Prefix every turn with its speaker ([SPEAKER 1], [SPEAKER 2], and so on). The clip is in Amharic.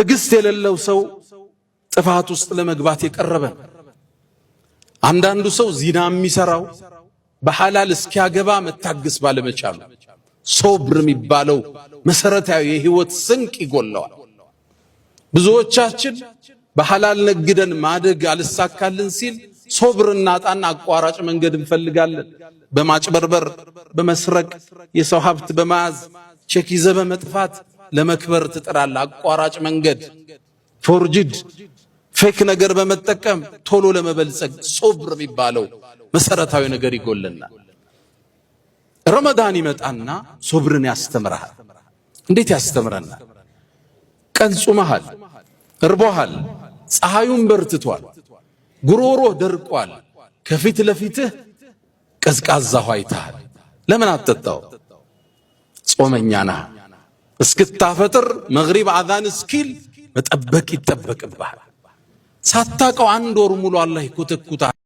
[SPEAKER 1] ትዕግስት የሌለው ሰው ጥፋት ውስጥ ለመግባት የቀረበ። አንዳንዱ ሰው ዚና የሚሰራው በሐላል እስኪያገባ መታገስ ባለመቻሉ ሶብር የሚባለው መሰረታዊ የህይወት ስንቅ ይጎለዋል። ብዙዎቻችን በሐላል ነግደን ማደግ አልሳካልን ሲል ሶብር እናጣና አቋራጭ መንገድ እንፈልጋለን። በማጭበርበር፣ በመስረቅ፣ የሰው ሀብት በመያዝ፣ ቼክ ይዘህ በመጥፋት ለመክበር ትጥራለህ። አቋራጭ መንገድ ፎርጅድ ፌክ ነገር በመጠቀም ቶሎ ለመበልጸግ ሶብር የሚባለው መሰረታዊ ነገር ይጎለናል። ረመዳን ይመጣና ሶብርን ያስተምራል። እንዴት ያስተምረናል? ቀን ጾመሃል፣ እርቦሃል፣ ፀሐዩን በርትቷል፣ ጉሮሮህ ደርቋል፣ ከፊት ለፊትህ ቀዝቃዛ ውሃ አይተሃል። ለምን አትጠጣው? ጾመኛ ነህ። እስክታፈጥር መግሪብ አዛን እስኪል መጠበቅ ይጠበቅብሃል። ሳታውቀው አንድ ወር ሙሉ አላህ ይኮተኩታል።